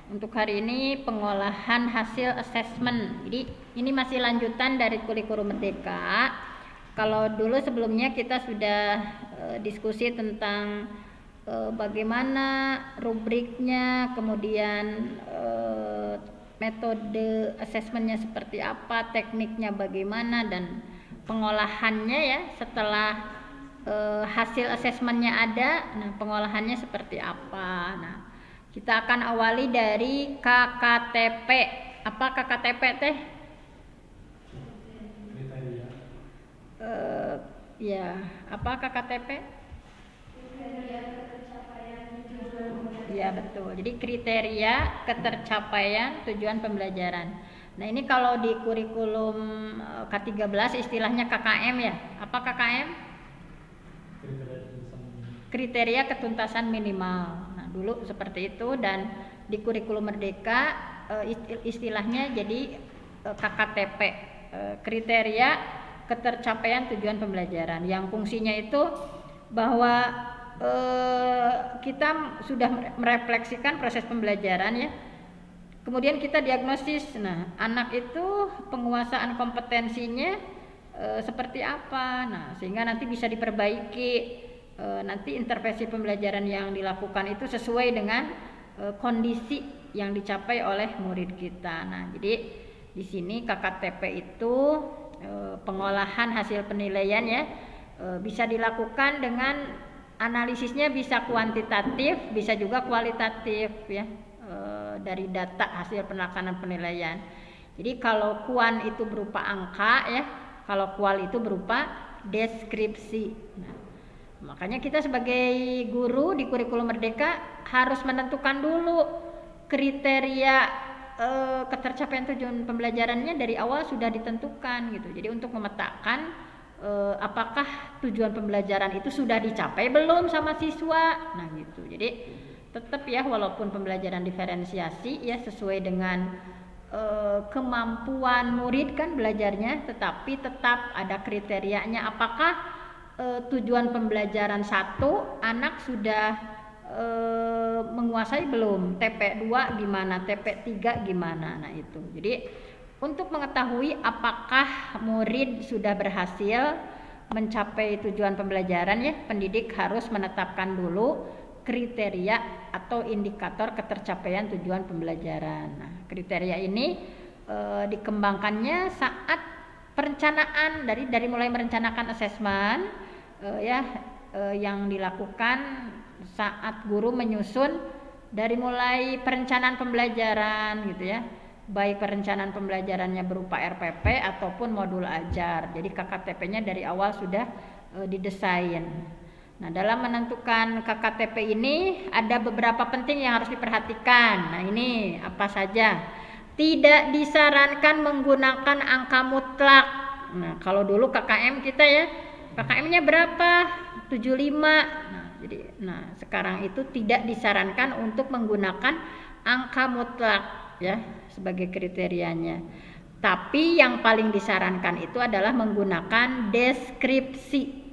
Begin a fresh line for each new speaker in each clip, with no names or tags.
Untuk hari ini pengolahan hasil assessment. Jadi ini masih lanjutan dari kurikulum Merdeka. Kalau dulu sebelumnya kita sudah diskusi tentang bagaimana rubriknya, kemudian metode assessmentnya seperti apa, tekniknya bagaimana, dan pengolahannya ya setelah hasil assessmentnya ada. Nah, pengolahannya seperti apa. Nah, kita akan awali dari KKTP. Apa KKTP teh? Ya, apa KKTP? Ya, betul. Jadi kriteria ketercapaian tujuan pembelajaran. Nah, ini kalau di kurikulum K13 istilahnya KKM ya. Apa KKM? Kriteria ketuntasan minimal. Nah, dulu seperti itu, dan di kurikulum Merdeka istilahnya jadi KKTP, kriteria ketercapaian tujuan pembelajaran, yang fungsinya itu bahwa kita sudah merefleksikan proses pembelajaran ya. Kemudian kita diagnosis. Nah, anak itu penguasaan kompetensinya seperti apa. Nah, sehingga nanti bisa diperbaiki. Nanti intervensi pembelajaran yang dilakukan itu sesuai dengan kondisi yang dicapai oleh murid kita. Nah, jadi di sini KKTP itu pengolahan hasil penilaian ya, bisa dilakukan dengan analisisnya bisa kuantitatif, bisa juga kualitatif ya, dari data hasil pelaksanaan penilaian. Jadi kalau kuan itu berupa angka ya, kalau kual itu berupa deskripsi. Nah, makanya kita sebagai guru di kurikulum Merdeka harus menentukan dulu kriteria ketercapaian tujuan pembelajarannya dari awal sudah ditentukan gitu. Jadi untuk memetakan apakah tujuan pembelajaran itu sudah dicapai belum sama siswa. Nah gitu. Jadi tetap ya, walaupun pembelajaran diferensiasi ya sesuai dengan kemampuan murid kan belajarnya, tetapi tetap ada kriterianya. Apakah tujuan pembelajaran 1 anak sudah menguasai belum, TP2 gimana, TP3 gimana. Nah itu. Jadi untuk mengetahui apakah murid sudah berhasil mencapai tujuan pembelajaran ya, pendidik harus menetapkan dulu kriteria atau indikator ketercapaian tujuan pembelajaran. Nah, kriteria ini dikembangkannya saat perencanaan, dari mulai merencanakan asesmen yang dilakukan saat guru menyusun dari mulai perencanaan pembelajaran gitu ya, baik perencanaan pembelajarannya berupa RPP ataupun modul ajar. Jadi KKTP-nya dari awal sudah didesain. Nah, dalam menentukan KKTP ini ada beberapa penting yang harus diperhatikan. Nah, ini apa saja? Tidak disarankan menggunakan angka mutlak. Nah, kalau dulu KKM kita ya, KKM-nya berapa? 75. Nah, sekarang itu tidak disarankan untuk menggunakan angka mutlak ya sebagai kriterianya. Tapi yang paling disarankan itu adalah menggunakan deskripsi.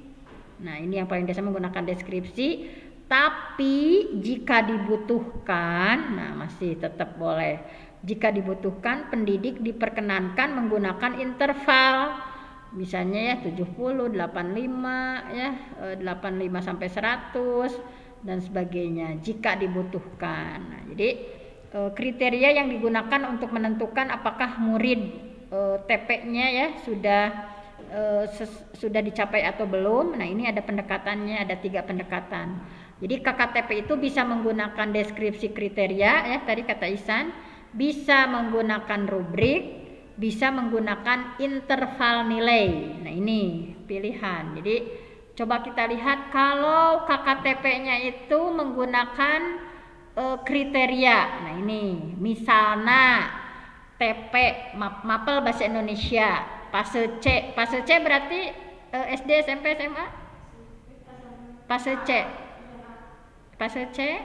Nah, ini yang paling biasa menggunakan deskripsi. Tapi jika dibutuhkan, nah masih tetap boleh. Jika dibutuhkan, pendidik diperkenankan menggunakan interval. Misalnya ya 70, 85 ya, 85 sampai 100 dan sebagainya jika dibutuhkan. Nah, jadi kriteria yang digunakan untuk menentukan apakah murid TP-nya ya sudah dicapai atau belum. Nah, ini ada pendekatannya, ada 3 pendekatan. Jadi KKTP itu bisa menggunakan deskripsi kriteria ya, tadi kata Ihsan, bisa menggunakan rubrik, bisa menggunakan interval nilai. Nah, ini pilihan. Jadi coba kita lihat kalau KKTP-nya itu menggunakan kriteria. Nah, ini misalnya TP mapel bahasa Indonesia fase C. Fase C berarti SD, SMP, SMA? Fase C. Fase C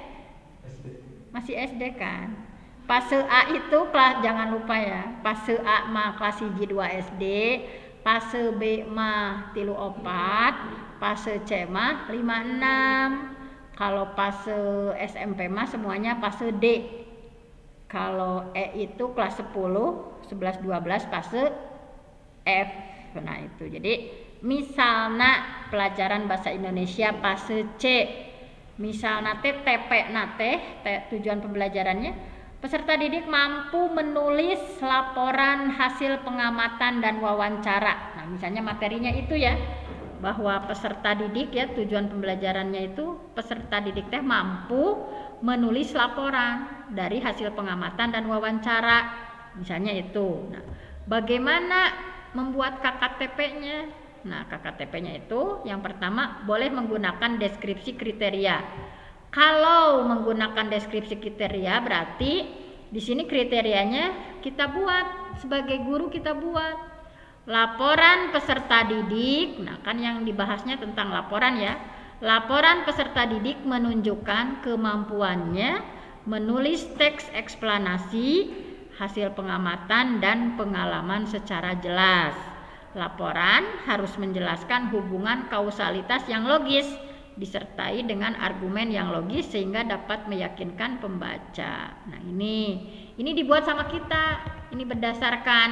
masih SD kan? Fase A itu kelas, jangan lupa ya, fase A mah kelas 1 2 SD, fase B mah 3 4, fase C mah 5 6. Kalau fase SMP mah semuanya fase D. Kalau E itu kelas 10, 11, 12 fase F. Nah itu. Jadi misalnya pelajaran bahasa Indonesia fase C. Misalnya TP nate tujuan pembelajarannya peserta didik mampu menulis laporan hasil pengamatan dan wawancara. Nah, misalnya materinya itu ya, bahwa peserta didik ya tujuan pembelajarannya itu peserta didik teh mampu menulis laporan dari hasil pengamatan dan wawancara, misalnya itu. Nah, bagaimana membuat KKTP-nya? Nah, KKTP-nya itu yang pertama boleh menggunakan deskripsi kriteria. Kalau menggunakan deskripsi kriteria berarti di sini kriterianya kita buat sebagai guru, kita buat laporan peserta didik. Nah, kan yang dibahasnya tentang laporan ya. Laporan peserta didik menunjukkan kemampuannya menulis teks eksplanasi, hasil pengamatan dan pengalaman secara jelas. Laporan harus menjelaskan hubungan kausalitas yang logis disertai dengan argumen yang logis sehingga dapat meyakinkan pembaca. Nah, ini dibuat sama kita. Ini berdasarkan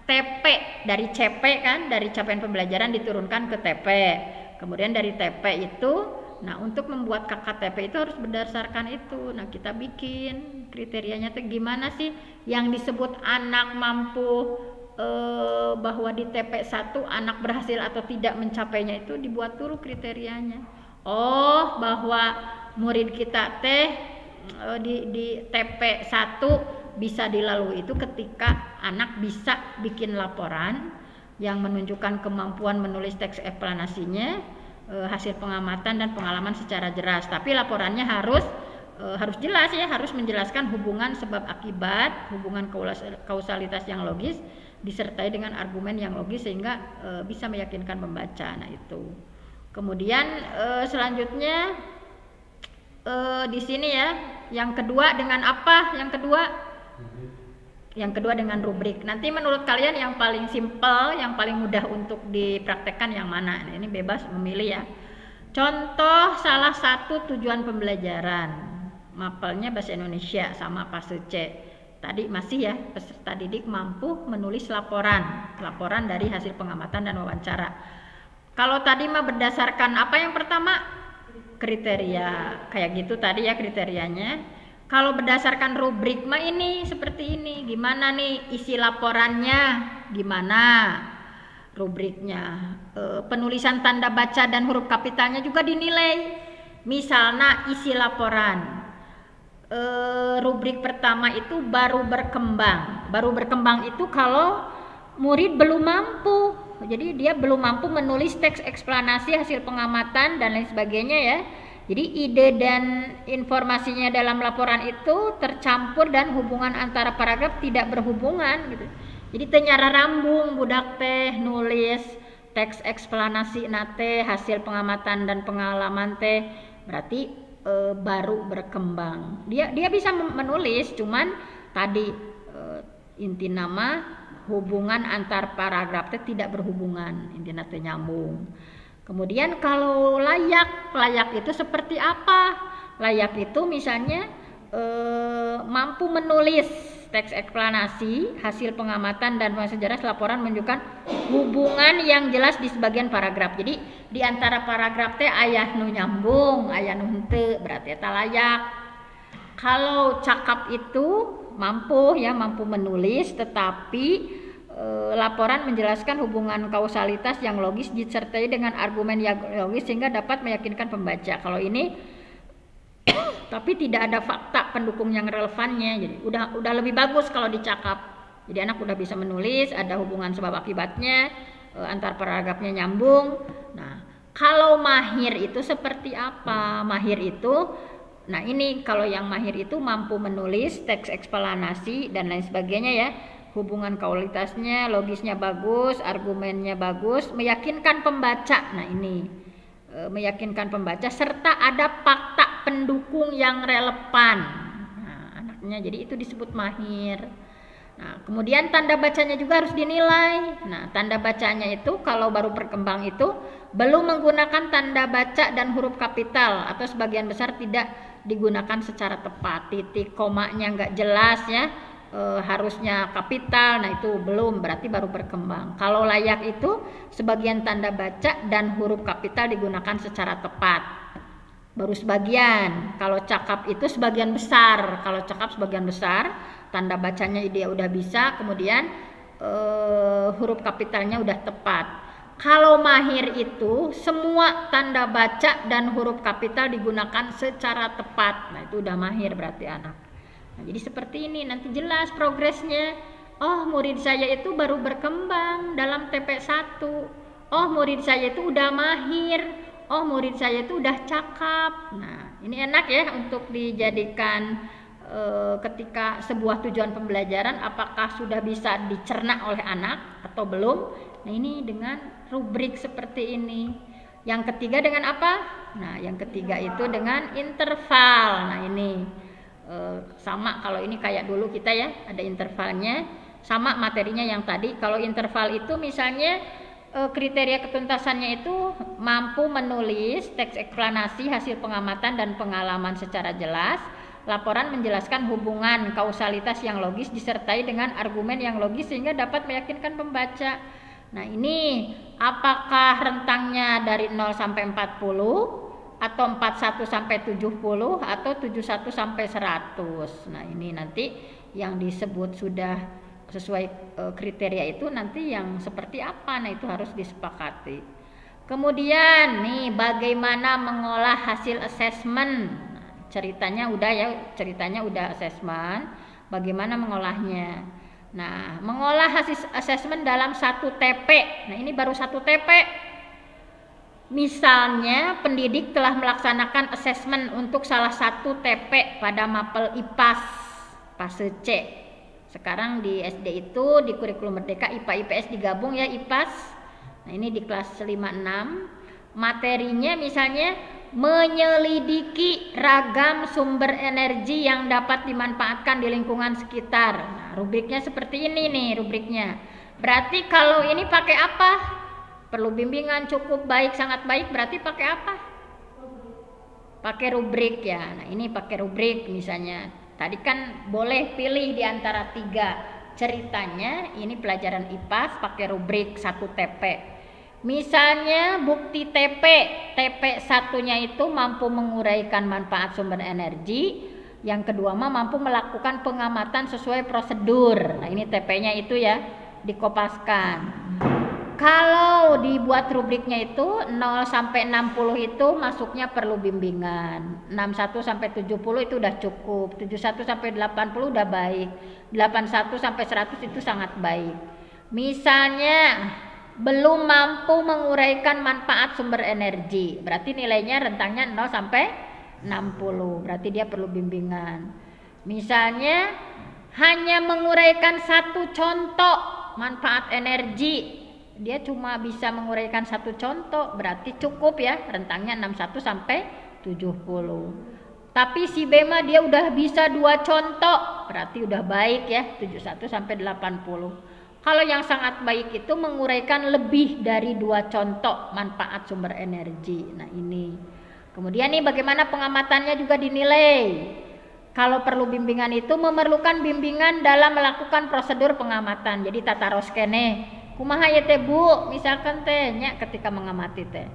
TP dari CP kan, dari capaian pembelajaran diturunkan ke TP. Kemudian dari TP itu, nah untuk membuat KKTP itu harus berdasarkan itu. Nah, kita bikin kriterianya tuh gimana sih yang disebut anak mampu bahwa di TP1 anak berhasil atau tidak mencapainya itu dibuat dulu kriterianya. Oh, bahwa murid kita teh di TP1 bisa dilalui itu ketika anak bisa bikin laporan yang menunjukkan kemampuan menulis teks eksplanasinya, hasil pengamatan dan pengalaman secara jelas. Tapi laporannya harus jelas ya, harus menjelaskan hubungan sebab akibat, hubungan kausalitas yang logis disertai dengan argumen yang logis sehingga bisa meyakinkan pembaca. Nah, itu. Kemudian selanjutnya di sini ya, yang kedua dengan apa? Yang kedua dengan rubrik. Nanti menurut kalian yang paling simpel, yang paling mudah untuk dipraktekkan yang mana? Nah, ini bebas memilih ya. Contoh salah satu tujuan pembelajaran, mapelnya bahasa Indonesia sama fase C. Tadi masih ya, peserta didik mampu menulis laporan dari hasil pengamatan dan wawancara. Kalau tadi mah berdasarkan apa yang pertama? Kriteria, kayak gitu tadi ya kriterianya. Kalau berdasarkan rubrik mah ini seperti ini. Gimana nih isi laporannya? Gimana rubriknya? Penulisan tanda baca dan huruf kapitalnya juga dinilai. Misalnya isi laporan. Rubrik pertama itu baru berkembang. Baru berkembang itu kalau murid belum mampu. Jadi dia belum mampu menulis teks eksplanasi, hasil pengamatan dan lain sebagainya ya. Jadi ide dan informasinya dalam laporan itu tercampur dan hubungan antara paragraf tidak berhubungan gitu. Jadi ternyata rambung budak teh nulis teks eksplanasi nate, hasil pengamatan dan pengalaman teh berarti baru berkembang. Dia bisa menulis, cuman tadi inti nama hubungan antar paragraf itu tidak berhubungan, intinya itu nyambung. Kemudian kalau layak itu seperti apa? Layak itu misalnya mampu menulis teks eksplanasi, hasil pengamatan dan sejarah laporan menunjukkan hubungan yang jelas di sebagian paragraf. Jadi di antara paragraf teh aya nu nyambung, aya nu henteu, berarti eta layak. Kalau cakap itu mampu menulis tetapi laporan menjelaskan hubungan kausalitas yang logis disertai dengan argumen yang logis sehingga dapat meyakinkan pembaca. Kalau ini tapi tidak ada fakta pendukung yang relevannya, jadi udah lebih bagus kalau dicakap. Jadi anak udah bisa menulis, ada hubungan sebab akibatnya, antar paragrafnya nyambung. Nah, kalau mahir itu seperti apa? Mahir itu, nah ini kalau yang mahir itu mampu menulis teks eksplanasi dan lain sebagainya ya. Hubungan kausalitasnya, logisnya bagus, argumennya bagus, meyakinkan pembaca. Nah ini meyakinkan pembaca serta ada fakta pendukung yang relevan. Nah, anaknya jadi itu disebut mahir. Nah, kemudian tanda bacanya juga harus dinilai. Nah, tanda bacanya itu kalau baru berkembang itu belum menggunakan tanda baca dan huruf kapital atau sebagian besar tidak digunakan secara tepat. Titik komanya nggak jelas ya, harusnya kapital, nah itu belum, berarti baru berkembang. Kalau layak itu sebagian tanda baca dan huruf kapital digunakan secara tepat, baru sebagian. Kalau cakap itu sebagian besar, kalau cakap sebagian besar, tanda bacanya dia udah bisa, kemudian huruf kapitalnya udah tepat. Kalau mahir itu semua tanda baca dan huruf kapital digunakan secara tepat. Nah, itu udah mahir berarti anak. Nah, jadi seperti ini nanti jelas progresnya. Oh, murid saya itu baru berkembang dalam TP1. Oh, murid saya itu udah mahir. Oh, murid saya itu udah cakap. Nah, ini enak ya untuk dijadikan ketika sebuah tujuan pembelajaran apakah sudah bisa dicerna oleh anak atau belum. Nah, ini dengan rubrik seperti ini. Yang ketiga dengan apa? Nah, yang ketiga itu dengan interval. Nah, ini sama, kalau ini kayak dulu kita ya, ada intervalnya, sama materinya yang tadi. Kalau interval itu misalnya kriteria ketuntasannya itu mampu menulis teks eksplanasi hasil pengamatan dan pengalaman secara jelas. Laporan menjelaskan hubungan kausalitas yang logis disertai dengan argumen yang logis sehingga dapat meyakinkan pembaca. Nah, ini apakah rentangnya dari 0 sampai 40 atau 41 sampai 70 atau 71 sampai 100. Nah, ini nanti yang disebut sudah sesuai kriteria itu nanti yang seperti apa. Nah, itu harus disepakati. Kemudian nih bagaimana mengolah hasil asesmen. Ceritanya udah ya, ceritanya udah asesmen, bagaimana mengolahnya. Nah, mengolah hasil asesmen dalam satu TP. Nah, ini baru satu TP. Misalnya pendidik telah melaksanakan asesmen untuk salah satu TP pada mapel IPAS fase C. Sekarang di SD itu di kurikulum merdeka IPA IPS digabung ya, IPAS. Nah, ini di kelas 5-6. Materinya misalnya menyelidiki ragam sumber energi yang dapat dimanfaatkan di lingkungan sekitar. Nah, rubriknya seperti ini nih rubriknya. Berarti kalau ini pakai apa? Perlu bimbingan, cukup, baik, sangat baik, berarti pakai apa? Pakai rubrik ya. Nah, ini pakai rubrik misalnya. Tadi kan boleh pilih di antara 3 ceritanya. Ini pelajaran IPAS pakai rubrik 1 TP. Misalnya bukti TP satunya itu mampu menguraikan manfaat sumber energi, yang kedua mampu melakukan pengamatan sesuai prosedur. Nah, ini TP-nya itu ya dikopaskan. Kalau dibuat rubriknya itu 0 sampai 60 itu masuknya perlu bimbingan. 61 sampai 70 itu udah cukup. 71 sampai 80 udah baik. 81 sampai 100 itu sangat baik. Misalnya belum mampu menguraikan manfaat sumber energi, berarti nilainya rentangnya 0 sampai 60, berarti dia perlu bimbingan. Misalnya hanya menguraikan 1 contoh manfaat energi, dia cuma bisa menguraikan 1 contoh, berarti cukup ya, rentangnya 61 sampai 70. Tapi si B mah dia udah bisa 2 contoh, berarti udah baik ya, 71 sampai 80. Kalau yang sangat baik itu menguraikan lebih dari 2 contoh manfaat sumber energi. Nah, ini. Kemudian nih bagaimana pengamatannya juga dinilai. Kalau perlu bimbingan itu memerlukan bimbingan dalam melakukan prosedur pengamatan. Jadi tata roskene. Kumaha ya teh Bu, misalkan teh nya ketika mengamati teh.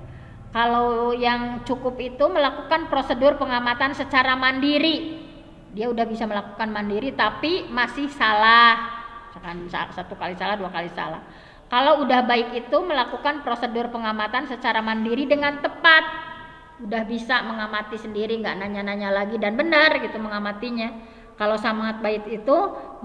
Kalau yang cukup itu melakukan prosedur pengamatan secara mandiri. Dia udah bisa melakukan mandiri tapi masih salah. 1 kali salah, 2 kali salah. Kalau udah baik itu melakukan prosedur pengamatan secara mandiri dengan tepat, udah bisa mengamati sendiri, nggak nanya-nanya lagi dan benar gitu mengamatinya. Kalau sangat baik itu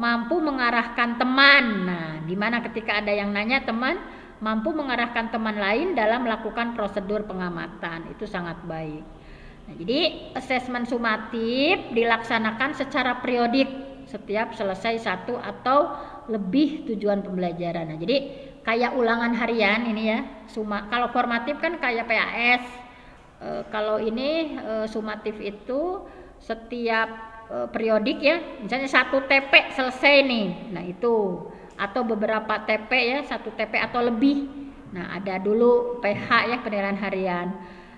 mampu mengarahkan teman. Nah, dimana ketika ada yang nanya teman mampu mengarahkan teman lain dalam melakukan prosedur pengamatan, itu sangat baik. Nah, jadi asesmen sumatif dilaksanakan secara periodik setiap selesai 1 atau lebih tujuan pembelajaran. Nah, jadi kayak ulangan harian ini ya. Kalau formatif kan kayak PAS. Kalau ini sumatif itu setiap periodik ya. Misalnya 1 TP selesai nih. Nah, itu atau beberapa TP ya, 1 TP atau lebih. Nah, ada dulu PH ya, penilaian harian.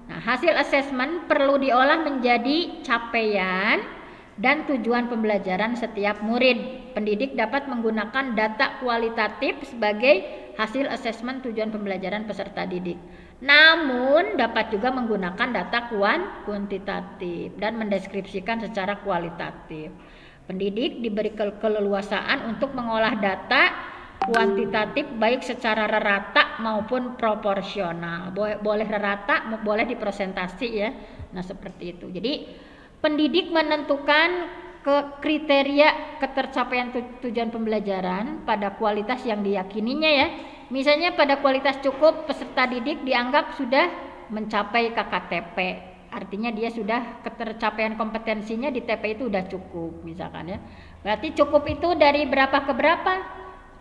Nah, hasil asesmen perlu diolah menjadi capaian dan tujuan pembelajaran setiap murid. Pendidik dapat menggunakan data kualitatif sebagai hasil asesmen tujuan pembelajaran peserta didik. Namun dapat juga menggunakan data kuantitatif dan mendeskripsikan secara kualitatif. Pendidik diberi keleluasaan untuk mengolah data kuantitatif baik secara rata maupun proporsional. Boleh rata, boleh dipresentasi ya. Nah, seperti itu. Jadi pendidik menentukan kriteria ketercapaian tujuan pembelajaran pada kualitas yang diyakininya ya. Misalnya pada kualitas cukup, peserta didik dianggap sudah mencapai KKTP. Artinya dia sudah ketercapaian kompetensinya di TP itu udah cukup misalkan ya. Berarti cukup itu dari berapa ke berapa?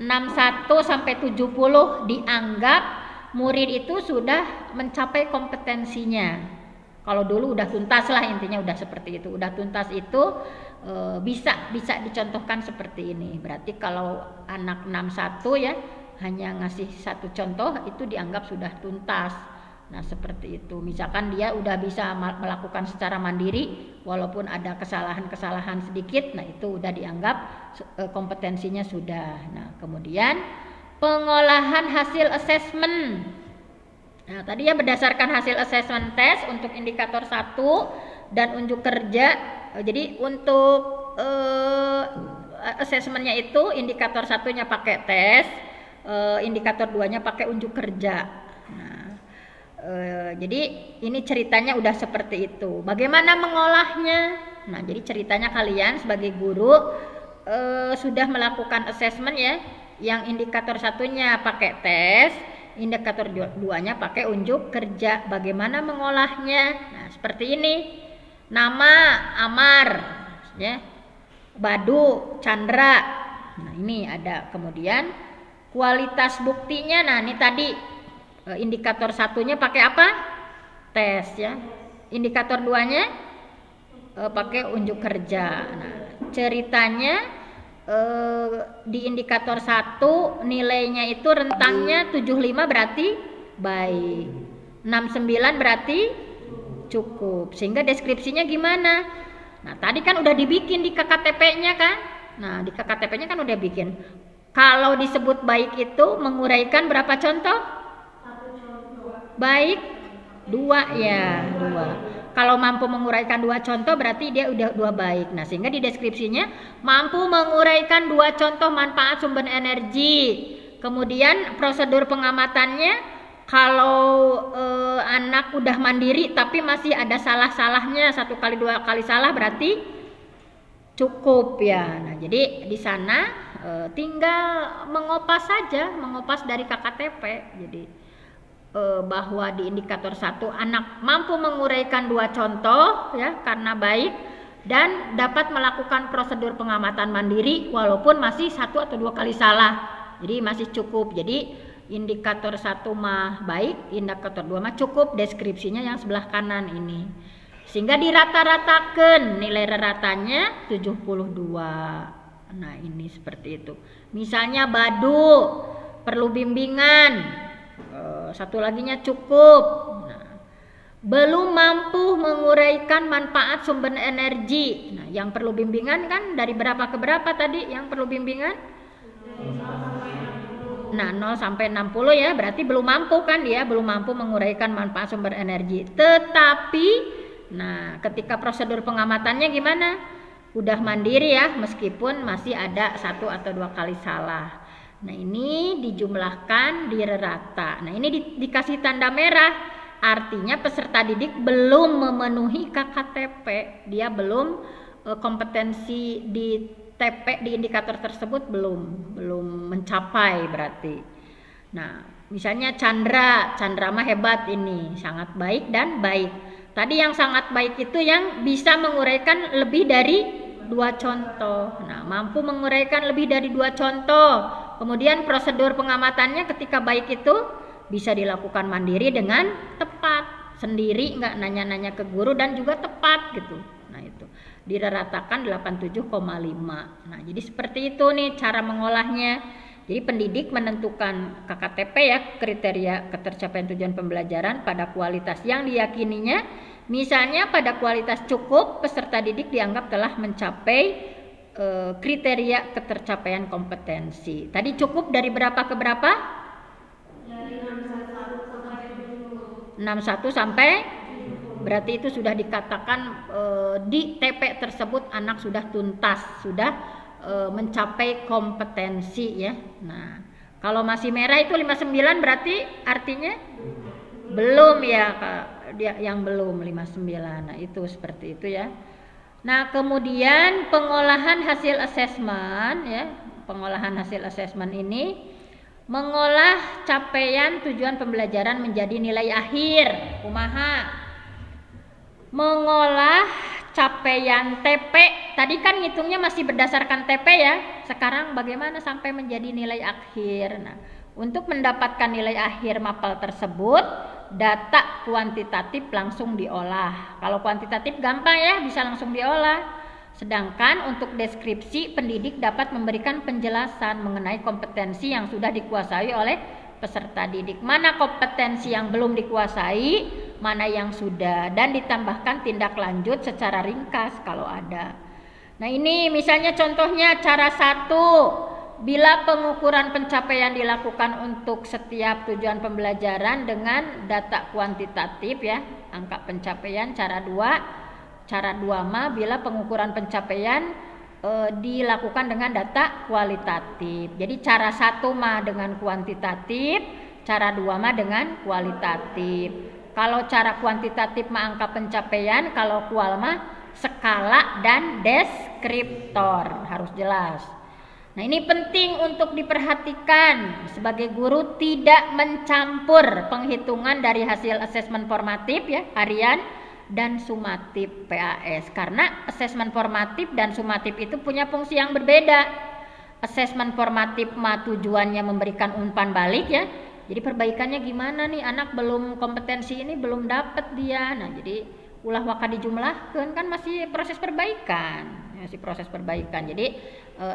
61 sampai 70 dianggap murid itu sudah mencapai kompetensinya. Kalau dulu udah tuntas lah, intinya udah seperti itu. Udah tuntas itu bisa dicontohkan seperti ini. Berarti kalau anak 61 ya hanya ngasih satu contoh itu dianggap sudah tuntas. Nah, seperti itu. Misalkan dia udah bisa melakukan secara mandiri walaupun ada kesalahan-kesalahan sedikit, nah itu udah dianggap kompetensinya sudah. Nah, kemudian pengolahan hasil asesmen. Nah, tadi ya berdasarkan hasil asesmen tes untuk indikator 1 dan unjuk kerja. Jadi untuk asesmennya itu indikator 1-nya pakai tes, indikator 2-nya pakai unjuk kerja. Jadi ini ceritanya udah seperti itu. Bagaimana mengolahnya? Nah, jadi ceritanya kalian sebagai guru sudah melakukan asesmen ya, yang indikator 1-nya pakai tes, indikator 2-nya pakai unjuk kerja. Bagaimana mengolahnya? Nah, seperti ini. Nama Amar ya. Badu Chandra. Nah, ini ada. Kemudian kualitas buktinya. Nah, ini tadi indikator 1-nya pakai apa? Tes ya. Indikator 2-nya pakai unjuk kerja. Nah, ceritanya di indikator 1 nilainya itu rentangnya 75 berarti baik. 69 berarti cukup. Sehingga deskripsinya gimana? Nah, tadi kan udah dibikin di KKTP-nya kan? Nah, di KKTP-nya kan udah bikin. Kalau disebut baik itu menguraikan berapa contoh? Baik 2 ya, 2. Kalau mampu menguraikan 2 contoh berarti dia udah 2 baik. Nah, sehingga di deskripsinya mampu menguraikan 2 contoh manfaat sumber energi. Kemudian prosedur pengamatannya, kalau anak udah mandiri tapi masih ada salah-salahnya 1 kali 2 kali salah berarti cukup ya. Nah, jadi di sana tinggal mengopas saja, mengopas dari KKTP. Jadi bahwa di indikator 1 anak mampu menguraikan 2 contoh ya karena baik dan dapat melakukan prosedur pengamatan mandiri walaupun masih 1 atau 2 kali salah. Jadi masih cukup. Jadi indikator 1 mah baik, indikator 2 mah cukup, deskripsinya yang sebelah kanan ini. Sehingga dirata-ratakan nilai ratanya 72. Nah, ini seperti itu. Misalnya Badu perlu bimbingan. 1 laginya cukup. Nah, belum mampu menguraikan manfaat sumber energi. Nah, yang perlu bimbingan kan dari berapa ke berapa tadi yang perlu bimbingan? Nah, 0 sampai 60 ya, berarti belum mampu kan dia, belum mampu menguraikan manfaat sumber energi. Tetapi, nah ketika prosedur pengamatannya gimana? Udah mandiri ya, meskipun masih ada 1 atau 2 kali salah. Nah, ini dijumlahkan dirata. Nah, ini dikasih tanda merah. Artinya peserta didik belum memenuhi KKTP. Dia belum kompetensi di TP di indikator tersebut belum mencapai berarti. Nah, misalnya Chandra mah hebat ini, sangat baik dan baik. Tadi yang sangat baik itu yang bisa menguraikan lebih dari 2 contoh. Nah, mampu menguraikan lebih dari 2 contoh. Kemudian prosedur pengamatannya ketika baik itu bisa dilakukan mandiri dengan tepat, sendiri nggak nanya-nanya ke guru dan juga tepat gitu. Nah, itu diratakan 87,5. Nah, jadi seperti itu nih cara mengolahnya. Jadi pendidik menentukan KKTP ya, kriteria ketercapaian tujuan pembelajaran pada kualitas yang diyakininya. Misalnya pada kualitas cukup, peserta didik dianggap telah mencapai kriteria ketercapaian kompetensi. Tadi cukup dari berapa ke berapa? Dari 61 sampai berarti itu sudah dikatakan di TP tersebut anak sudah tuntas, sudah mencapai kompetensi ya. Nah, kalau masih merah itu 59 berarti artinya belum ya, dia yang belum 59. Nah, itu seperti itu ya. Nah, kemudian pengolahan hasil asesmen ya. Pengolahan hasil asesmen ini mengolah capaian tujuan pembelajaran menjadi nilai akhir. Kumaha? Mengolah capaian TP. Tadi kan ngitungnya masih berdasarkan TP ya. Sekarang bagaimana sampai menjadi nilai akhir? Nah, untuk mendapatkan nilai akhir mapel tersebut, data kuantitatif langsung diolah. Kalau kuantitatif gampang ya, bisa langsung diolah. Sedangkan untuk deskripsi, pendidik dapat memberikan penjelasan mengenai kompetensi yang sudah dikuasai oleh peserta didik. Mana kompetensi yang belum dikuasai, mana yang sudah, dan ditambahkan tindak lanjut secara ringkas kalau ada. Nah, ini misalnya contohnya cara 1, bila pengukuran pencapaian dilakukan untuk setiap tujuan pembelajaran dengan data kuantitatif ya, angka pencapaian. Cara 2 mah bila pengukuran pencapaian dilakukan dengan data kualitatif. Jadi cara 1 mah dengan kuantitatif, cara 2 mah dengan kualitatif. Kalau cara kuantitatif mah angka pencapaian, kalau kual mah skala dan deskriptor, harus jelas. Nah, ini penting untuk diperhatikan. Sebagai guru tidak mencampur penghitungan dari hasil asesmen formatif ya, harian dan sumatif PAS, karena asesmen formatif dan sumatif itu punya fungsi yang berbeda. Asesmen formatif mah tujuannya memberikan umpan balik ya. Jadi perbaikannya gimana nih, anak belum kompetensi ini belum dapat dia. Nah, jadi ulah waka dijumlahkeun kan masih proses perbaikan. Masih proses perbaikan. Jadi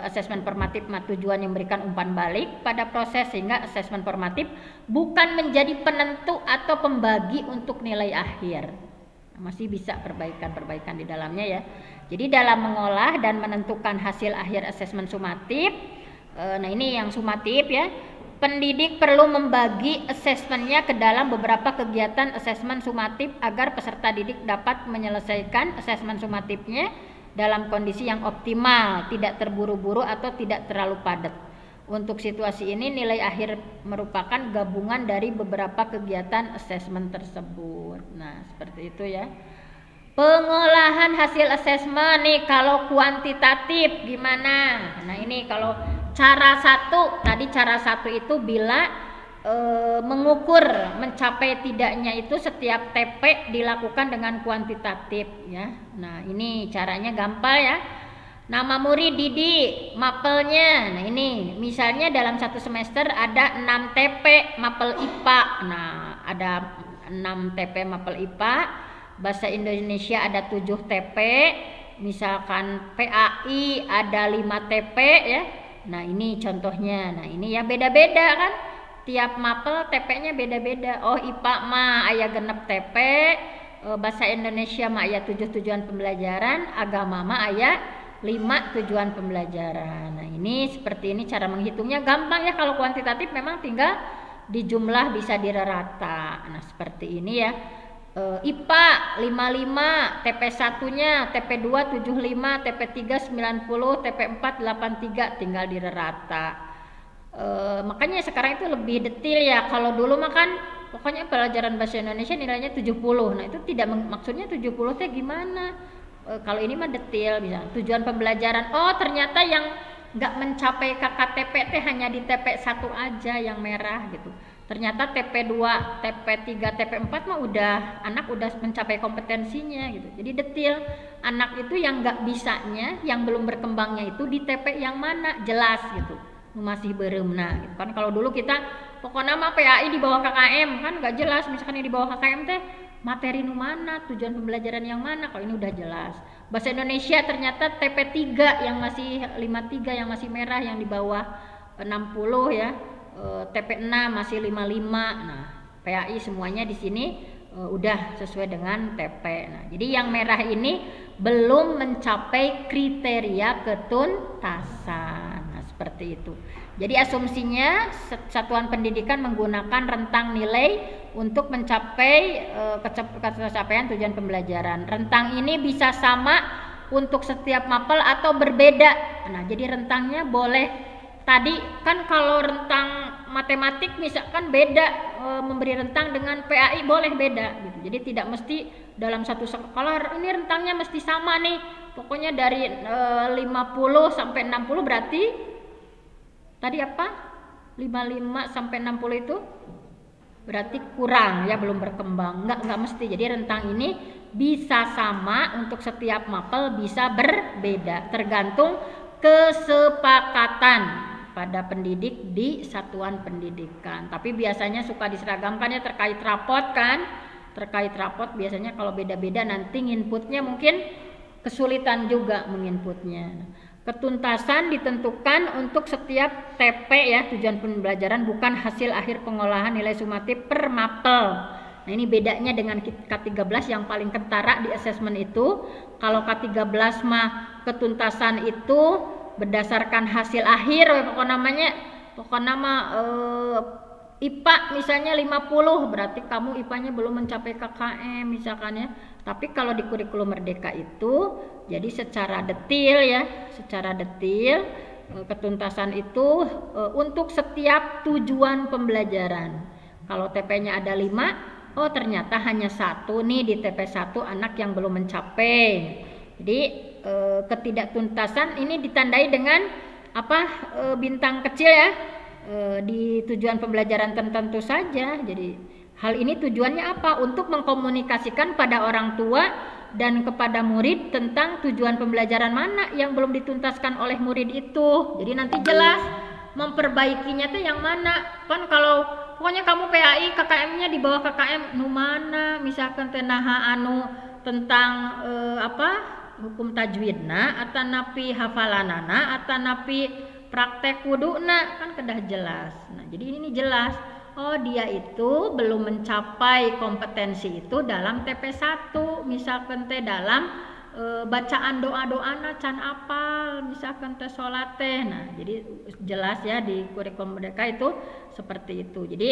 asesmen formatif mah tujuannya memberikan umpan balik pada proses, sehingga asesmen formatif bukan menjadi penentu atau pembagi untuk nilai akhir. Masih bisa perbaikan-perbaikan di dalamnya ya. Jadi dalam mengolah dan menentukan hasil akhir asesmen sumatif, nah ini yang sumatif ya, pendidik perlu membagi asesmennya ke dalam beberapa kegiatan asesmen sumatif agar peserta didik dapat menyelesaikan asesmen sumatifnya dalam kondisi yang optimal, tidak terburu-buru atau tidak terlalu padat. Untuk situasi ini nilai akhir merupakan gabungan dari beberapa kegiatan asesmen tersebut. Nah, seperti itu ya. Pengolahan hasil asesmen nih kalau kuantitatif gimana? Nah, ini kalau cara 1, tadi cara 1 itu bila mengukur mencapai tidaknya itu setiap TP dilakukan dengan kuantitatif ya. Nah, ini caranya gampang ya. Nama murid Didi, mapelnya. Nah, ini misalnya dalam 1 semester ada 6 TP mapel IPA. Nah, ada 6 TP mapel IPA. Bahasa Indonesia ada 7 TP. Misalkan PAI ada 5 TP ya. Nah, ini contohnya. Nah, ini ya beda-beda kan. Tiap mapel TP-nya beda-beda. Oh, IPA mah aya genep TP. Bahasa Indonesia mah aya 7 tujuan pembelajaran. Agama mah aya 5 tujuan pembelajaran. Nah, ini seperti ini cara menghitungnya gampang ya. Kalau kuantitatif memang tinggal dijumlah, bisa dirata. Nah, seperti ini ya. IPA 55, TP1-nya, TP2 75, TP3 90, TP4 83, tinggal dirata. Makanya sekarang itu lebih detail ya. Kalau dulu mah kan pokoknya pelajaran bahasa Indonesia nilainya 70. Nah, itu tidak maksudnya 70 teh gimana? Kalau ini mah detail, bisa tujuan pembelajaran. Oh, ternyata yang nggak mencapai KKTP teh hanya di TP1 aja yang merah gitu. Ternyata TP2, TP3, TP4 mah anak udah mencapai kompetensinya gitu. Jadi detail. Anak itu yang nggak bisanya, yang belum berkembangnya itu di TP yang mana, jelas gitu. Masih bereumna gitu kan. Kalau dulu kita pokoknya mah PAI di bawah KKM kan nggak jelas. Misalkan di bawah KKM teh materi nu mana, tujuan pembelajaran yang mana, kalau ini udah jelas. Bahasa Indonesia ternyata TP3 yang masih 53 yang masih merah, yang di bawah 60 ya, TP6 masih 55. Nah, PAI semuanya di sini udah sesuai dengan TP. Nah, jadi yang merah ini belum mencapai kriteria ketuntasan. Nah, seperti itu. Jadi asumsinya satuan pendidikan menggunakan rentang nilai untuk mencapai kecapaian tujuan pembelajaran. Rentang ini bisa sama untuk setiap mapel atau berbeda. Nah, jadi rentangnya boleh. Tadi kan kalau rentang matematik misalkan beda, memberi rentang dengan PAI boleh beda gitu. Jadi tidak mesti dalam satu sekolah ini rentangnya mesti sama nih. Pokoknya dari 50 sampai 60 berarti tadi apa? 55 sampai 60 itu berarti kurang ya, belum berkembang. Enggak mesti. Jadi rentang ini bisa sama untuk setiap mapel, bisa berbeda tergantung kesepakatan pada pendidik di satuan pendidikan. Tapi biasanya suka diseragamkan ya terkait rapot kan. Terkait rapot biasanya kalau beda-beda nanti nginputnya mungkin kesulitan juga menginputnya. Ketuntasan ditentukan untuk setiap TP ya, tujuan pembelajaran, bukan hasil akhir pengolahan nilai sumatif per mapel. Nah, ini bedanya dengan K13 yang paling kentara di asesmen itu. Kalau K13 mah ketuntasan itu berdasarkan hasil akhir, pokoknya mah IPA misalnya 50, berarti kamu IPA-nya belum mencapai KKM misalkan ya. Tapi kalau di kurikulum Merdeka itu jadi secara detail ketuntasan itu untuk setiap tujuan pembelajaran. Kalau TP-nya ada 5, oh ternyata hanya 1 nih di TP1 anak yang belum mencapai. Jadi ketidaktuntasan ini ditandai dengan bintang kecil ya, di tujuan pembelajaran tertentu saja. Jadi hal ini tujuannya apa? Untuk mengkomunikasikan pada orang tua dan kepada murid tentang tujuan pembelajaran mana yang belum dituntaskan oleh murid itu. Jadi nanti jelas memperbaikinya tuh yang mana. Kan kalau pokoknya kamu PAI KKM-nya di bawah KKM nu mana, misalkan tenaha anu tentang hukum tajwidna atau napi hafalanana atau napi praktek wuduna, kan kedah jelas. Nah, jadi ini jelas. Oh, dia itu belum mencapai kompetensi itu dalam TP1, misalkan teh dalam bacaan doa-doana can apal, misalkan teh salat teh. Nah, jadi jelas ya di kurikulum Merdeka itu seperti itu. Jadi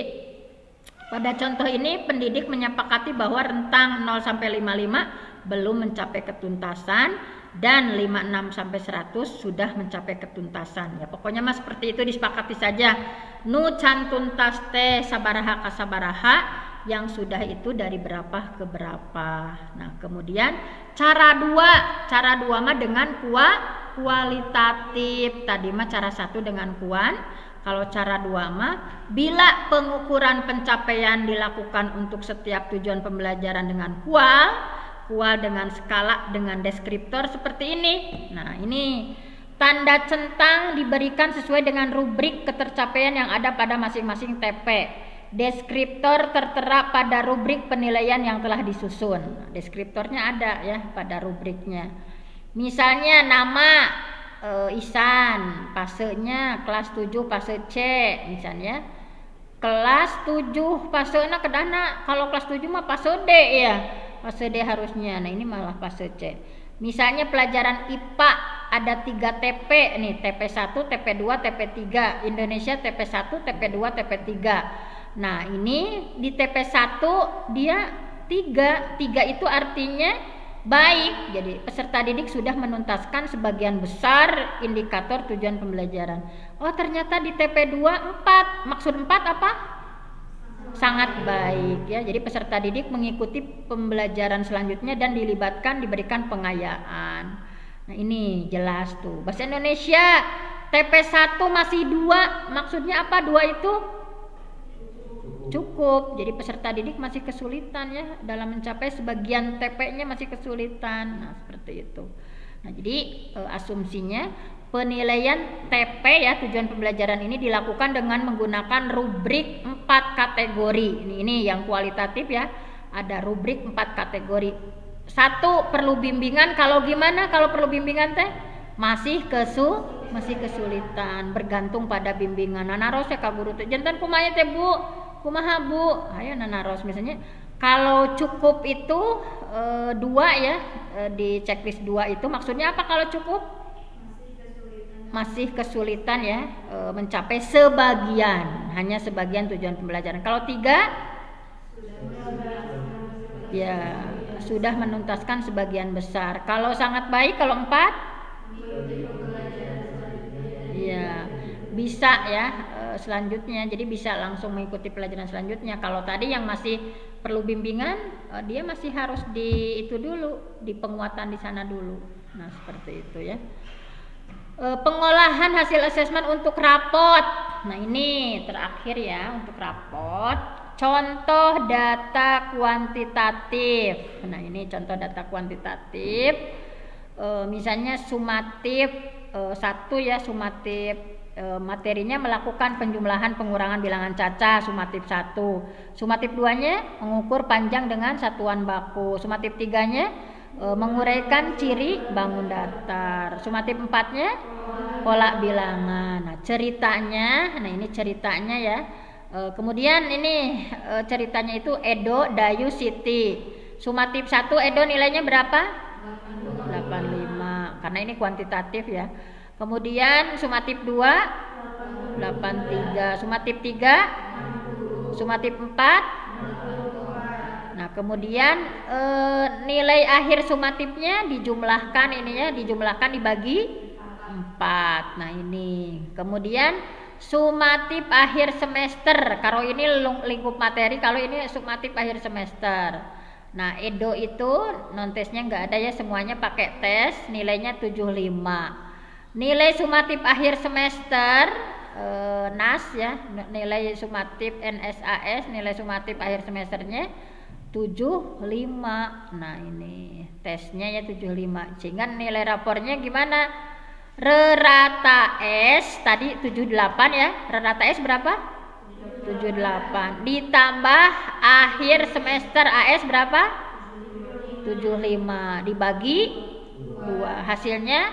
pada contoh ini pendidik menyepakati bahwa rentang 0 sampai 55 belum mencapai ketuntasan dan 56 sampai 100 sudah mencapai ketuntasan. Ya pokoknya mas seperti itu disepakati saja. Nu can tuntas teh sabaraha ka sabaraha, yang sudah itu dari berapa ke berapa. Nah, kemudian cara dua mah dengan kualitatif. Tadi mah cara 1 dengan kuan. Kalau cara 2 mah bila pengukuran pencapaian dilakukan untuk setiap tujuan pembelajaran dengan kual dengan skala dengan deskriptor seperti ini. Nah, ini tanda centang diberikan sesuai dengan rubrik ketercapaian yang ada pada masing-masing TP. Deskriptor tertera pada rubrik penilaian yang telah disusun. Nah, deskriptornya ada ya pada rubriknya. Misalnya nama Isan, fasenya kelas 7 fase C misalnya. Kelas 7 fasenya kedana, kalau kelas 7 mah fase D ya. Fase D harusnya. Nah, ini malah fase C. Misalnya pelajaran IPA ada 3 TP nih, TP1, TP2, TP3. Indonesia TP1, TP2, TP3. Nah, ini di TP1 dia 3 itu artinya baik. Jadi peserta didik sudah menuntaskan sebagian besar indikator tujuan pembelajaran. Oh, ternyata di TP2 4. Maksud 4 apa? Sangat baik ya. Jadi peserta didik mengikuti pembelajaran selanjutnya dan diberikan pengayaan. Nah, ini jelas tuh. Bahasa Indonesia TP1 masih 2. Maksudnya apa? 2 itu cukup. Jadi peserta didik masih kesulitan ya dalam mencapai sebagian TP-nya, masih kesulitan. Nah, seperti itu. Nah, jadi asumsinya penilaian TP ya, tujuan pembelajaran ini dilakukan dengan menggunakan rubrik 4 kategori. Ini yang kualitatif ya. Ada rubrik 4 kategori. 1 perlu bimbingan. Kalau gimana kalau perlu bimbingan teh? Masih kesulitan. masih kesulitan, bergantung pada bimbingan. Naros ya Kak Guru teh jantan kumaha teh Bu, kumaha Bu, ayo naros misalnya kalau cukup itu 2 ya, di checklist 2 itu maksudnya apa kalau cukup? Masih kesulitan ya, mencapai sebagian, hanya sebagian tujuan pembelajaran. Kalau 3 ya sudah menuntaskan sebagian besar. Kalau sangat baik, kalau 4 ya bisa ya, selanjutnya jadi bisa langsung mengikuti pelajaran selanjutnya. Kalau tadi yang masih perlu bimbingan, dia masih harus di itu dulu, di penguatan di sana dulu. Nah seperti itu ya. Pengolahan hasil asesmen untuk rapot. Nah ini terakhir ya untuk rapot. Contoh data kuantitatif. Nah ini contoh data kuantitatif. Misalnya sumatif 1 ya, sumatif materinya melakukan penjumlahan pengurangan bilangan caca, sumatif 1. Sumatif 2-nya mengukur panjang dengan satuan baku. Sumatif 3-nya menguraikan ciri bangun datar. Sumatif 4-nya pola bilangan. Nah ceritanya, nah ini ceritanya ya. Kemudian ini ceritanya itu Edo, Dayu, Siti. Sumatif 1 Edo nilainya berapa? 85. Karena ini kuantitatif ya. Kemudian sumatif 2 83. Sumatif 3 sumatif 4. Nah kemudian nilai akhir sumatifnya dijumlahkan ini ya, dijumlahkan dibagi 4. Nah ini kemudian sumatif akhir semester, kalau ini lingkup materi, kalau ini sumatif akhir semester. Nah Edo itu non tesnya nggak ada ya, semuanya pakai tes, nilainya 75. Nilai sumatif akhir semester NAS ya, nilai sumatif NSAS, nilai sumatif akhir semesternya 75. Nah ini tesnya ya 75. Sehingga nilai rapornya gimana? Rata S tadi 78 ya. Rata S berapa? 78. Ditambah akhir semester AS berapa? 75 dibagi 2. Hasilnya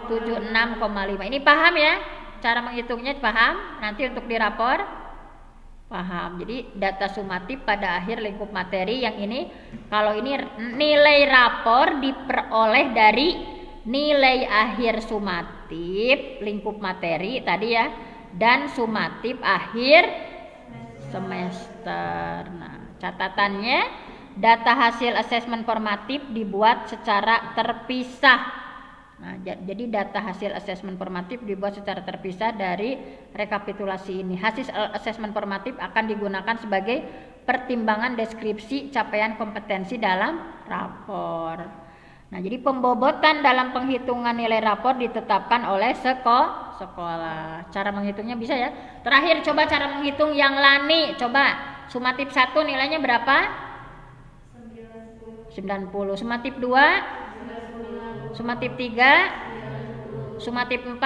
76,5. Ini paham ya? Cara menghitungnya paham? Nanti untuk di rapor paham. Jadi data sumatif pada akhir lingkup materi yang ini, kalau ini nilai rapor diperoleh dari nilai akhir sumatif lingkup materi tadi ya, dan sumatif akhir semester. Nah, catatannya data hasil asesmen formatif dibuat secara terpisah. Nah, jadi data hasil asesmen formatif dibuat secara terpisah dari rekapitulasi ini. Hasil asesmen formatif akan digunakan sebagai pertimbangan deskripsi capaian kompetensi dalam rapor. Nah, jadi pembobotan dalam penghitungan nilai rapor ditetapkan oleh sekolah. Cara menghitungnya bisa ya. Terakhir coba cara menghitung yang Lani. Coba sumatif 1 nilainya berapa? 90. Sumatif 2? Sumatif 3, sumatif 4.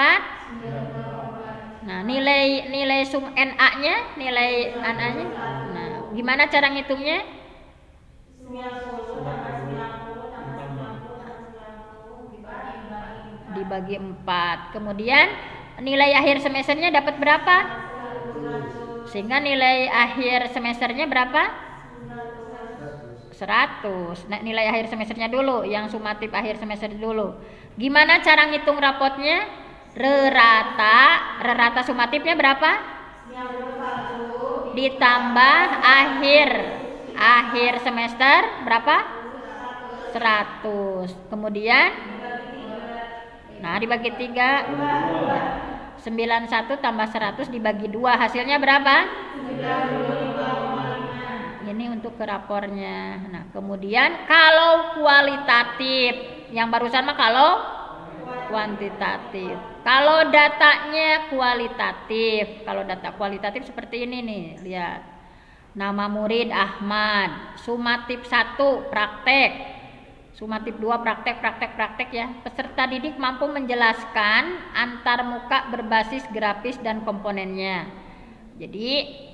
Nah, nilai NA-nya, nilai NA-nya. Nah, gimana cara ngitungnya? Dibagi 4. Kemudian nilai akhir semesternya dapat berapa? Sehingga nilai akhir semesternya berapa? 100. Nah, nilai akhir semesternya dulu, yang sumatif akhir semester dulu. Gimana cara ngitung rapotnya? Rata sumatifnya berapa? Ditambah akhir semester berapa? 100. Kemudian nah dibagi 3, 91 tambah 100 dibagi 2, hasilnya berapa? Ini untuk ke rapornya. Nah, kemudian kalau kualitatif, yang barusan mah kalau kuantitatif. Kalau datanya kualitatif, kalau data kualitatif seperti ini nih, lihat. Nama murid Ahmad, sumatif 1 praktek, sumatif 2 praktek ya. Peserta didik mampu menjelaskan antar muka berbasis grafis dan komponennya. Jadi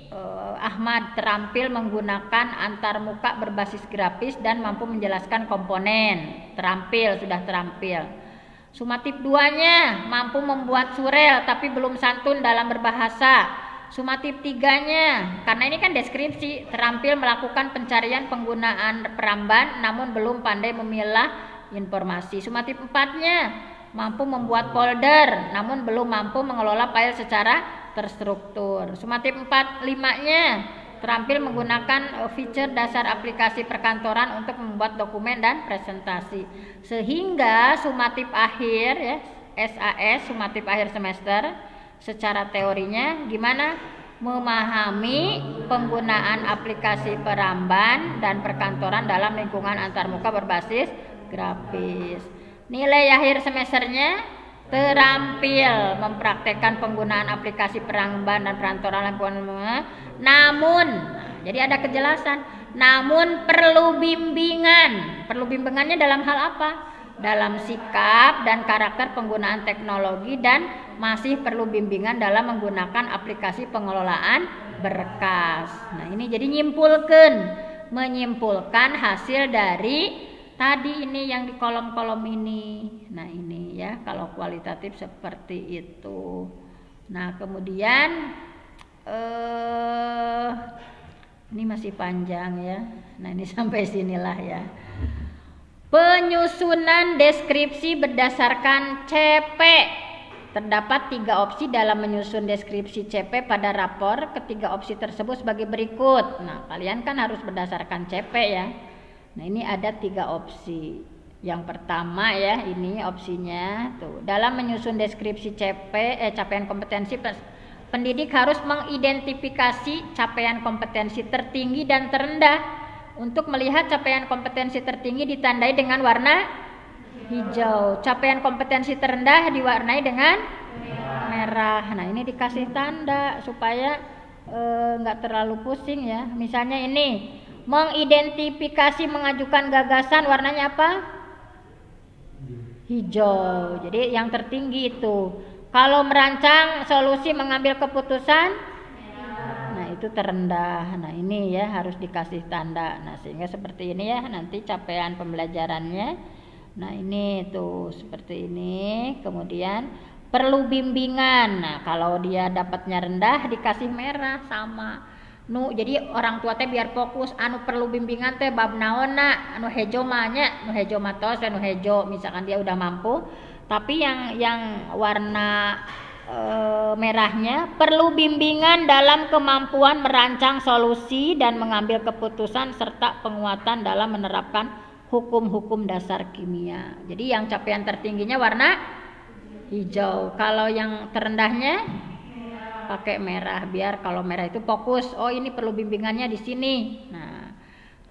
Ahmad terampil menggunakan antar muka berbasis grafis dan mampu menjelaskan komponen. Sudah terampil. Sumatif 2-nya mampu membuat surel tapi belum santun dalam berbahasa. Sumatif 3-nya, karena ini kan deskripsi, terampil melakukan pencarian penggunaan peramban namun belum pandai memilah informasi. Sumatif 4-nya mampu membuat folder namun belum mampu mengelola file secara terstruktur. Sumatif 5-nya terampil menggunakan feature dasar aplikasi perkantoran untuk membuat dokumen dan presentasi. Sehingga sumatif akhir ya, SAS, sumatif akhir semester, secara teorinya gimana? Memahami penggunaan aplikasi peramban dan perkantoran dalam lingkungan antarmuka berbasis grafis. Nilai akhir semesternya terampil mempraktekkan penggunaan aplikasi peramban dan perkantoran lingkungan. Namun, jadi ada kejelasan. Namun perlu bimbingan. Perlu bimbingannya dalam hal apa? Dalam sikap dan karakter penggunaan teknologi, dan masih perlu bimbingan dalam menggunakan aplikasi pengelolaan berkas. Nah, ini jadi menyimpulkan hasil dari tadi ini yang di kolom-kolom ini. Nah, ini ya, kalau kualitatif seperti itu. Nah, kemudian ini masih panjang ya. Nah, ini sampai sinilah ya. Penyusunan deskripsi berdasarkan CP. Terdapat 3 opsi dalam menyusun deskripsi CP pada rapor. Ketiga opsi tersebut sebagai berikut. Nah, kalian kan harus berdasarkan CP ya. Nah, ini ada 3 opsi. Yang pertama ya, ini opsinya tuh. Dalam menyusun deskripsi capaian kompetensi, pendidik harus mengidentifikasi capaian kompetensi tertinggi dan terendah. Untuk melihat capaian kompetensi tertinggi ditandai dengan warna hijau. Capaian kompetensi terendah diwarnai dengan merah. Nah, ini dikasih tanda supaya nggak terlalu pusing ya. Misalnya ini, mengidentifikasi mengajukan gagasan, warnanya apa? Hijau. Jadi yang tertinggi itu. Kalau merancang solusi mengambil keputusan, nah itu terendah. Nah, ini ya harus dikasih tanda. Nah, sehingga seperti ini ya nanti capaian pembelajarannya. Nah, ini tuh seperti ini. Kemudian perlu bimbingan. Nah, kalau dia dapatnya rendah dikasih merah sama. Jadi orang tua teh biar fokus, perlu bimbingan teh bab naonna, hejo mahnya, hejo matos, hejo, misalkan dia udah mampu. Tapi yang warna merahnya perlu bimbingan dalam kemampuan merancang solusi dan mengambil keputusan serta penguatan dalam menerapkan hukum-hukum dasar kimia. Jadi yang capaian tertingginya warna hijau. Kalau yang terendahnya pakai merah, biar kalau merah itu fokus. Oh, ini perlu bimbingannya di sini. Nah,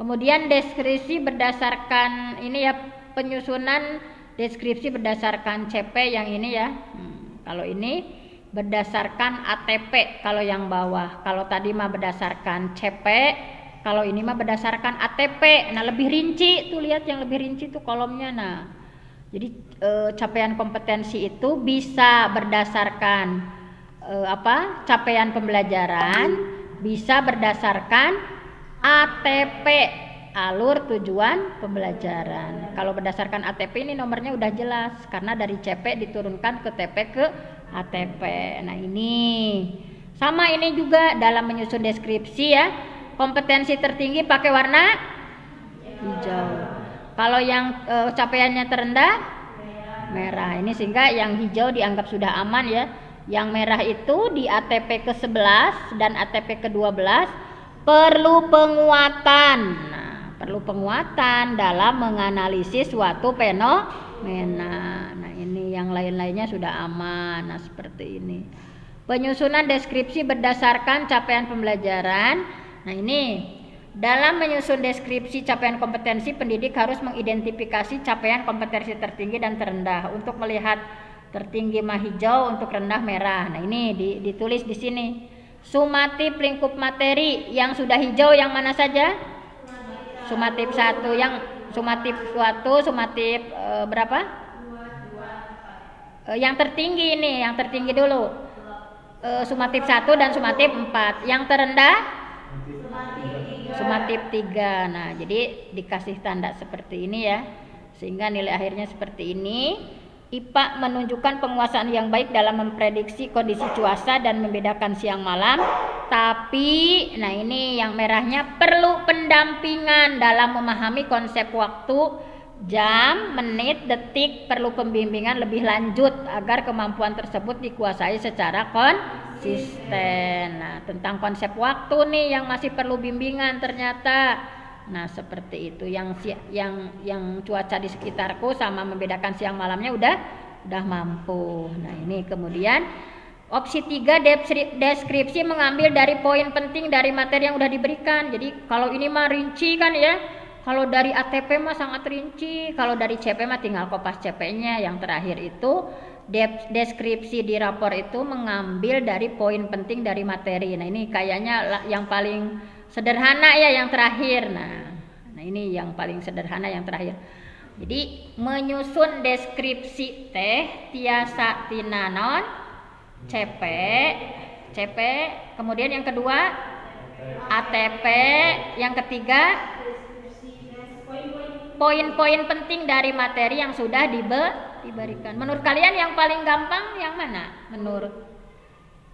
kemudian deskripsi berdasarkan ini ya, penyusunan deskripsi berdasarkan CP yang ini ya. Kalau ini berdasarkan ATP, kalau yang bawah. Kalau tadi mah berdasarkan CP, kalau ini mah berdasarkan ATP. Nah, lebih rinci tuh, lihat yang lebih rinci tuh kolomnya. Nah, jadi capaian kompetensi itu bisa berdasarkan capaian pembelajaran, bisa berdasarkan ATP, alur tujuan pembelajaran. Kalau berdasarkan ATP ini nomornya udah jelas karena dari CP diturunkan ke TP ke ATP. Nah, ini sama, ini juga dalam menyusun deskripsi ya. Kompetensi tertinggi pakai warna hijau. Kalau yang capaiannya terendah merah. Ini sehingga yang hijau dianggap sudah aman ya. Yang merah itu di ATP ke-11 dan ATP ke-12 perlu penguatan. Nah, perlu penguatan dalam menganalisis suatu fenomena. Nah, ini yang lain-lainnya sudah aman. Nah, seperti ini. Penyusunan deskripsi berdasarkan capaian pembelajaran. Nah, ini dalam menyusun deskripsi capaian kompetensi, pendidik harus mengidentifikasi capaian kompetensi tertinggi dan terendah. Untuk melihat tertinggi mah hijau, untuk rendah merah. Nah, ini ditulis di sini. Sumatif lingkup materi yang sudah hijau yang mana saja? Sumatif 1, yang sumatif 1, sumatif berapa? Yang tertinggi ini, yang tertinggi dulu. Sumatif 1 dan sumatif 4. Yang terendah? Sumatif 3. Nah, jadi dikasih tanda seperti ini ya. Sehingga nilai akhirnya seperti ini. IPA menunjukkan penguasaan yang baik dalam memprediksi kondisi cuaca dan membedakan siang malam. Tapi, nah ini yang merahnya, perlu pendampingan dalam memahami konsep waktu, jam, menit, detik, perlu pembimbingan lebih lanjut agar kemampuan tersebut dikuasai secara konsisten. Nah, tentang konsep waktu nih yang masih perlu bimbingan ternyata. Nah, seperti itu yang cuaca di sekitarku sama membedakan siang malamnya udah mampu. Nah, ini kemudian opsi 3, deskripsi mengambil dari poin penting dari materi yang udah diberikan. Jadi kalau ini mah rinci kan ya. Kalau dari ATP mah sangat rinci, kalau dari CP mah tinggal kopas CP-nya. Yang terakhir itu deskripsi di rapor itu mengambil dari poin penting dari materi. Nah, ini kayaknya yang paling sederhana ya yang terakhir. Nah ini yang paling sederhana yang terakhir. Jadi menyusun deskripsi teh tiasa tina non CP, kemudian yang kedua ATP, yang ketiga poin-poin penting dari materi yang sudah diberikan. Menurut kalian yang paling gampang yang mana? Menurut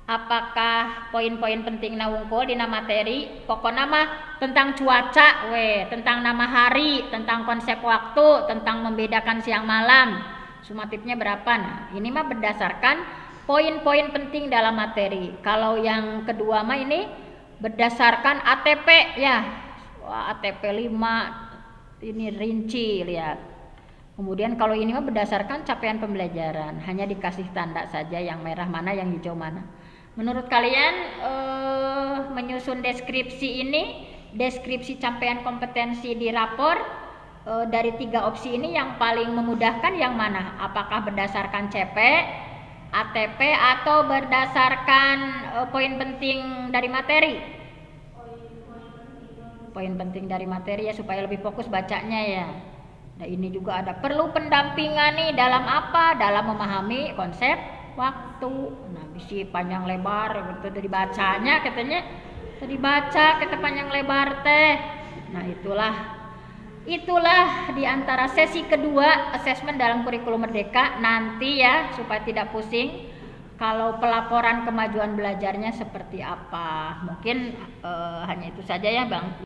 apakah poin-poin penting nawungkul dina materi pokoknya mah tentang cuaca tentang nama hari, tentang konsep waktu, tentang membedakan siang malam, sumatifnya berapa? Nah ini mah berdasarkan poin-poin penting dalam materi. Kalau yang kedua mah ini berdasarkan ATP ya. Wah, ATP 5 ini rinci lihat. Kemudian kalau ini mah berdasarkan capaian pembelajaran, hanya dikasih tanda saja yang merah mana, yang hijau mana. Menurut kalian menyusun deskripsi ini, deskripsi capaian kompetensi di rapor dari 3 opsi ini yang paling memudahkan yang mana? Apakah berdasarkan CP, ATP, atau berdasarkan poin penting dari materi? Poin penting dari materi ya, supaya lebih fokus bacanya ya. Nah ini juga ada perlu pendampingan nih dalam apa? Dalam memahami konsep waktu. Nah bisi panjang lebar gitu dibacanya katanya, tadi baca kata panjang lebar teh. Nah itulah di antara sesi kedua asesmen dalam kurikulum Merdeka. Nanti ya supaya tidak pusing, kalau pelaporan kemajuan belajarnya seperti apa. Mungkin hanya itu saja ya Bang.